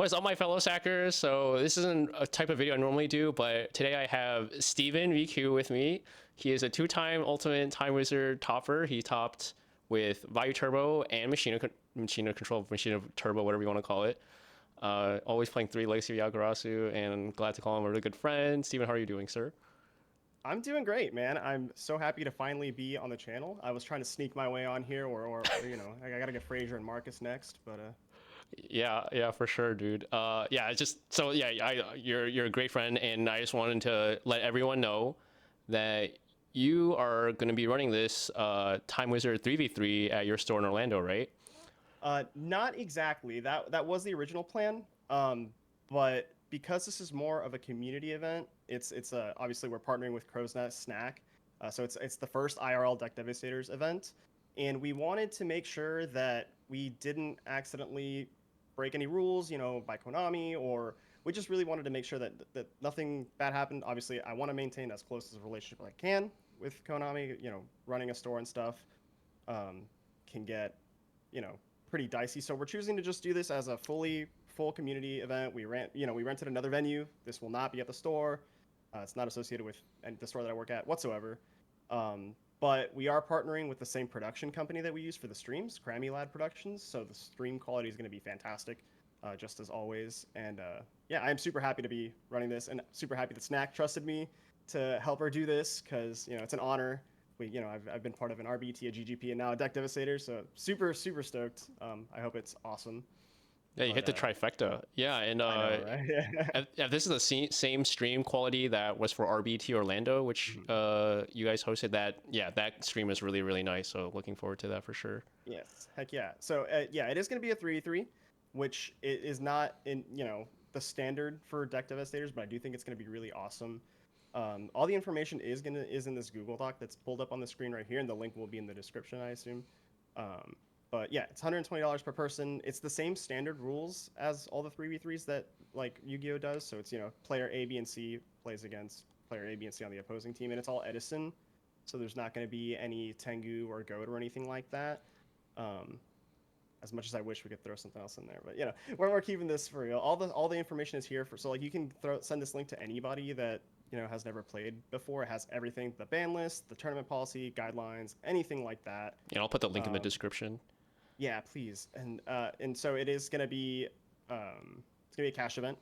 What's up, my fellow sackers? So this isn't a type of video I normally do, but today I have Steven VQ with me. He is a two-time Ultimate Time Wizard topper. He topped with Value Turbo and Machina Control, Machina Turbo, whatever you want to call it. Always playing 3 Legacy of Yagarasu, and I'm glad to call him a really good friend. Steven, how are you doing, sir? I'm doing great, man. I'm so happy to finally be on the channel. I was trying to sneak my way on here, or I gotta get Fraser and Marcus next, but Yeah, for sure, dude. Yeah, just so yeah, you're a great friend, and I just wanted to let everyone know that you are going to be running this Time Wizard 3v3 at your store in Orlando, right? not exactly. That was the original plan. But because this is more of a community event, it's obviously we're partnering with Crow's Nest Snack, so it's the first IRL Deck Devastators event, and we wanted to make sure that we didn't accidentally break any rules, by Konami, or we just really wanted to make sure that nothing bad happened. Obviously, I want to maintain as close as a relationship as I can with Konami. Running a store and stuff can get, you know, pretty dicey. So we're choosing to just do this as a full community event. We rented another venue. This will not be at the store. It's not associated with the store that I work at whatsoever. But we are partnering with the same production company that we use for the streams, Crammy Lad Productions. So the stream quality is going to be fantastic, just as always. And yeah, I'm super happy to be running this, and super happy that Snack trusted me to help her do this, because it's an honor. I've been part of an RBT, a GGP, and now a Deck Devastator. So super stoked. I hope it's awesome. Yeah, you hit But the trifecta. Yeah, and I know, right? if this is the same stream quality that was for RBT Orlando, which Mhm. you guys hosted, that stream is really nice. So looking forward to that for sure. Yes, heck yeah. So yeah, it is going to be a 3v3, which is not in the standard for Deck Devastators, but I do think it's going to be really awesome. All the information is in this Google Doc that's pulled up on the screen right here, and the link will be in the description, I assume. Um, but yeah, it's $120 per person. It's the same standard rules as all the 3v3s that like Yu-Gi-Oh does. So it's player A, B, and C plays against player A, B, and C on the opposing team, and it's all Edison. So there's not going to be any Tengu or Goat or anything like that. Um, as much as I wish we could throw something else in there, but we're keeping this for real. All the information is here so like you can send this link to anybody that has never played before. It has everything: the ban list, the tournament policy, guidelines, anything like that. Yeah, I'll put the link in the Um, description. yeah, please. And so it is gonna be it's gonna be a cash event.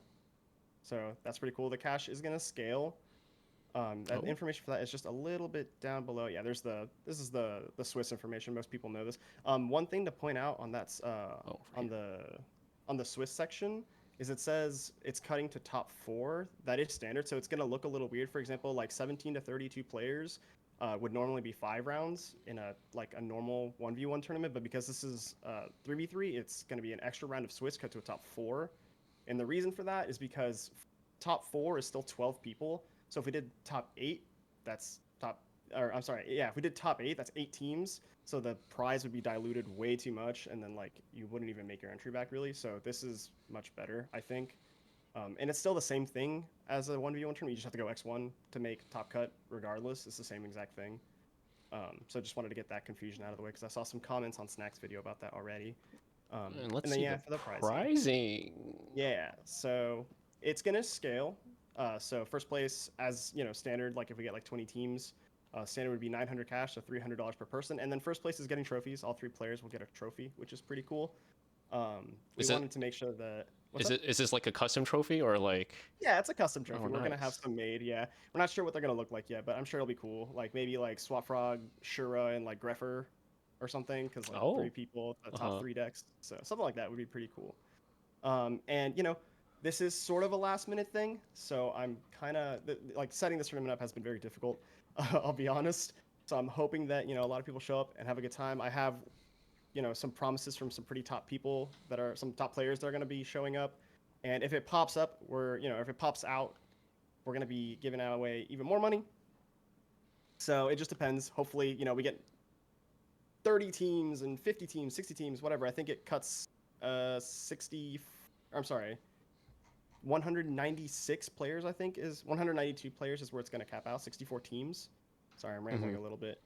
So that's pretty cool. The cash is gonna scale. That Oh, information for that is just a little bit down below. Yeah, this is the Swiss information. Most people know this. One thing to point out on oh, right on here. the Swiss section is it says it's cutting to top four. That is standard, so it's gonna look a little weird. For example, like 17 to 32 players would normally be 5 rounds in a normal 1v1 tournament, but because this is 3v3, it's gonna be an extra round of Swiss cut to a top four. And the reason for that is because top four is still 12 people. So if we did top eight, that's top, or I'm sorry, yeah, if we did top eight, that's 8 teams. So the prize would be diluted way too much, and then like you wouldn't even make your entry back really. So this is much better, I think. And it's still the same thing as a 1v1 tournament. You just have to go X1 to make top cut regardless. It's the same exact thing. So just wanted to get that confusion out of the way because I saw some comments on Snack's video about that already. And let's And then see yeah, the for the pricing. pricing. Yeah, so it's gonna scale. So first place, as standard, like if we get like 20 teams, standard would be 900 cash, so $300 per person. And then first place is getting trophies. All 3 players will get a trophy, which is pretty cool. We Is it wanted to make sure that what's is up? it is this like a custom trophy or like? Yeah, it's a custom Oh, trophy. We're gonna have nice. some made. Yeah, we're not sure what they're gonna look like yet, but I'm sure it'll be cool. Like maybe like Swap Frog, Shura, and like Greffer or something, because like three Oh, people, the top uh-huh. 3 decks. So something like that would be pretty cool. And this is sort of a last minute thing, so I'm kind of like setting this tournament up has been very difficult. I'll be honest. So I'm hoping that a lot of people show up and have a good time. I have some promises from some pretty top people that are some top players that are going to be showing up, and if it pops up, if it pops out, we're going to be giving away even more money. So it just depends. Hopefully, we get 30 teams and 50 teams, 60 teams, whatever. I think it cuts 60. I'm sorry, 196 players, I think, is 192 players is where it's going to cap out. 64 teams. Sorry, I'm Hmm. rambling a little bit.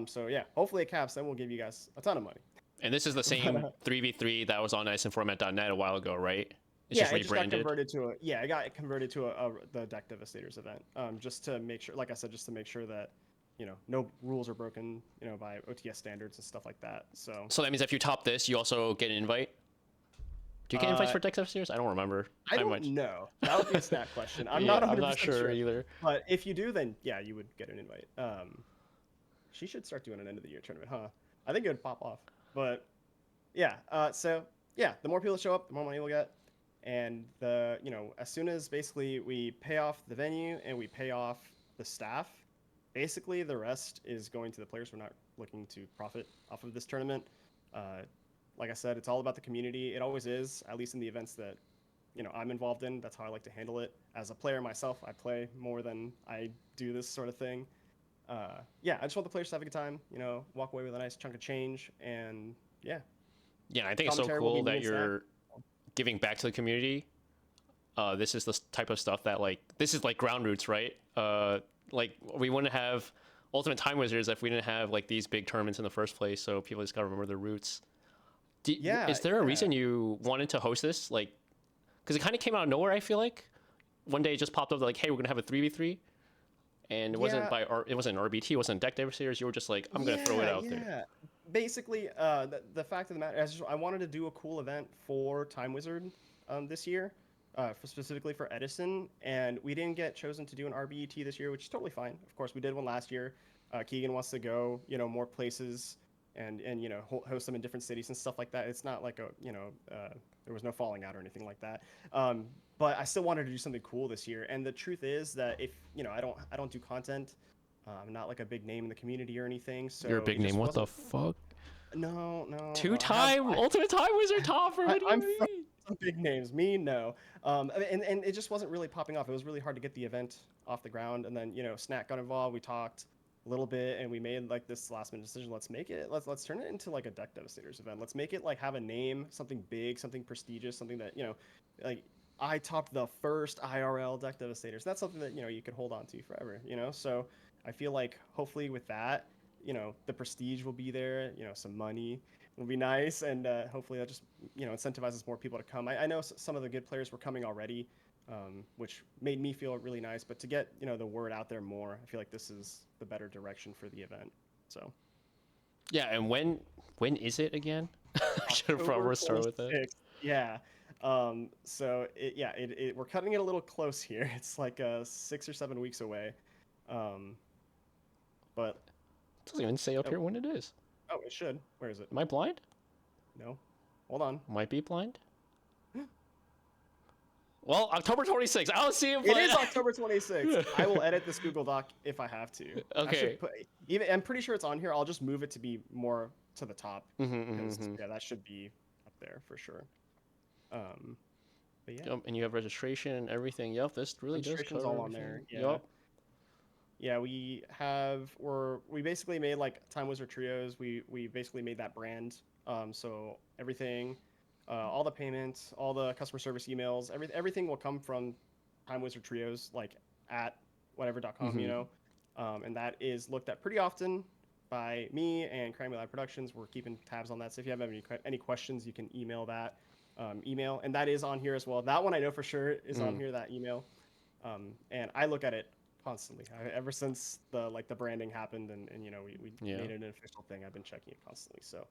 So yeah, hopefully it caps. Then we'll give you guys a ton of money. And this is the same 3v3 that was on iceandformat.net a while ago, right? It's just it just got rebranded. converted to it got converted to the Deck Devastators event. Just to make sure, like I said, just to make sure that no rules are broken, by OTS standards and stuff like that. So So that means if you top this, you also get an invite. Do you get invites for Devastators? I don't remember. I don't know. That would be a snap question. I'm not 100% I'm not sure either. But if you do, then yeah, you would get an invite. She should start doing an end of the year tournament, huh? I think it would pop off. But yeah, so yeah, the more people that show up, the more money we'll get. And as soon as basically we pay off the venue and we pay off the staff, basically the rest is going to the players. We're not looking to profit off of this tournament. Like I said, it's all about the community. It always is, at least in the events that I'm involved in. That's how I like to handle it. As a player myself, I play more than I do this sort of thing. I just want the players to have a good time. Walk away with a nice chunk of change, and yeah. Yeah, I think it's so cool that you're giving back to the community. This is the type of stuff that this is like ground roots, right? We wouldn't have Ultimate Time Wizards if we didn't have these big tournaments in the first place. So people just gotta remember their roots. Is there a reason you wanted to host this? Because it kind of came out of nowhere. I feel like one day it just popped up hey, we're gonna have a 3v3, and it wasn't it wasn't RBT, it wasn't Deck Devastators. You were just I'm gonna throw it out there. Basically, the fact of the matter is I wanted to do a cool event for Time Wizard this year, specifically for Edison, and we didn't get chosen to do an RBET this year, which is totally fine. Of course, we did one last year. Keegan wants to go, more places and host them in different cities and stuff like that. It's not like there was no falling out or anything like that. But I still wanted to do something cool this year. And the truth is that if I don't do content. I'm not a big name in the community or anything. So you're a big name. What the fuck? No. Two-time Ultimate Time Wizard topper. I'm some big names. Me, no. And it just wasn't really popping off. It was really hard to get the event off the ground. And then Snack got involved. We talked a little bit, and we made this last minute decision. Let's make it. Let's turn it into a Deck Devastators event. Let's make it have a name, something big, something prestigious, something that I topped the first IRL Deck Devastators. That's something that you could hold on to forever. So I feel like hopefully with that, the prestige will be there. Some money will be nice, and hopefully that just incentivizes more people to come. I know some of the good players were coming already, which made me feel really nice. But to get the word out there more, I feel like this is the better direction for the event. So yeah, and when is it again? I should probably start with that. Yeah. So we're cutting it a little close here. It's 6 or 7 weeks away. But it doesn't even say up here when it is. Oh, it should. Where is it? Am I blind? No. Hold on. Might be blind. Well, October 26th. I don't see it. It is October 26th. I will edit this Google Doc if I have to. Okay. I'm pretty sure it's on here. I'll just move it to be more to the top. Yeah, that should be up there for sure. But yeah. Yep, and you have registration and everything. Yep, this really does cover all everything. on there. Yeah. Yep. Yeah, we basically made Time Wizard Trios. We basically made that brand. So everything, all the payments, all the customer service emails, everything will come from Time Wizard Trios, at whatever.com, and that is looked at pretty often by me and Crimey Lab Productions. We're keeping tabs on that. So if you have any questions, you can email that email, and that is on here as well. That one I know for sure is on here. That email, and I look at it constantly. Ever since the branding happened and we made it an official thing, I've been checking it constantly. So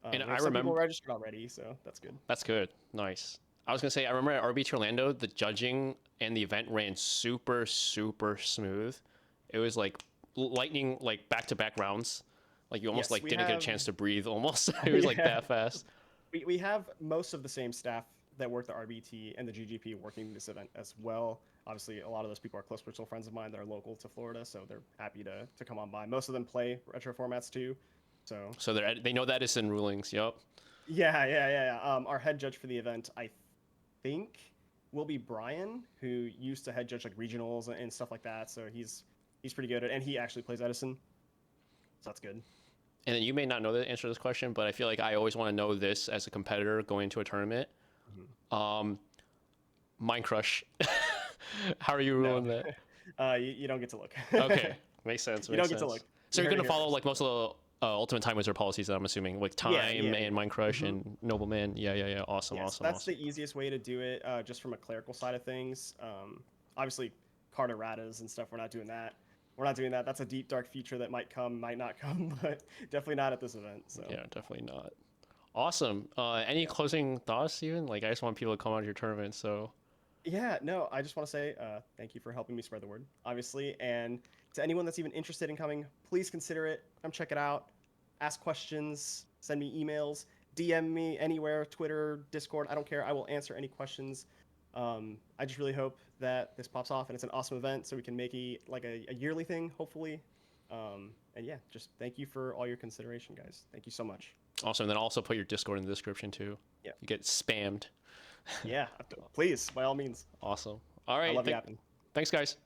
and I some remember people registered already, so that's good. That's good. Nice. I was gonna say I remember at RBT Orlando the judging and the event ran super smooth. It was lightning, back-to-back rounds. You almost didn't get a chance to breathe almost. It was that fast. We have most of the same staff that work the RBT and the GGP working this event as well. Obviously, a lot of those people are close personal friends of mine that are local to Florida, so they're happy to come on by. Most of them play retro formats too, so they know the Edison rulings. Yep. Yeah. Our head judge for the event, I think, will be Brian, who used to head judge regionals and stuff like that. So he's pretty good at it, and he actually plays Edison, so that's good. And then you may not know the answer to this question, but I feel like I always want to know this as a competitor going into a tournament. Mind Crush. How are you ruling that? You don't get to look. Okay, makes sense. You don't get to look. So you're gonna follow most of Ultimate Time Wizard policies that I'm assuming, like time and Mind Crush and Nobleman. Yeah. Awesome, Yes, awesome, that's awesome. the easiest way to do it, just from a clerical side of things. Obviously, card erratas and stuff, we're not doing that. We're not doing that. That's a deep, dark feature that might come, might not come, but definitely not at this event. So Yeah, definitely not. Awesome. Any closing thoughts, Steven? Like, I just want people to come out to your tournament, so. yeah, no, I just want to say thank you for helping me spread the word, obviously. And to anyone that's even interested in coming, please consider it. Come check it out. Ask questions, send me emails, DM me anywhere, Twitter, Discord. I don't care. I will answer any questions. I just really hope that this pops off and it's an awesome event so we can make it like a yearly thing, hopefully. And yeah, just thank you for all your consideration, guys. Thank you so much. Awesome. And then also put your Discord in the description, too. Yeah. You get spammed. Yeah, please, by all means. Awesome. All I right. love yapping. Thanks, guys.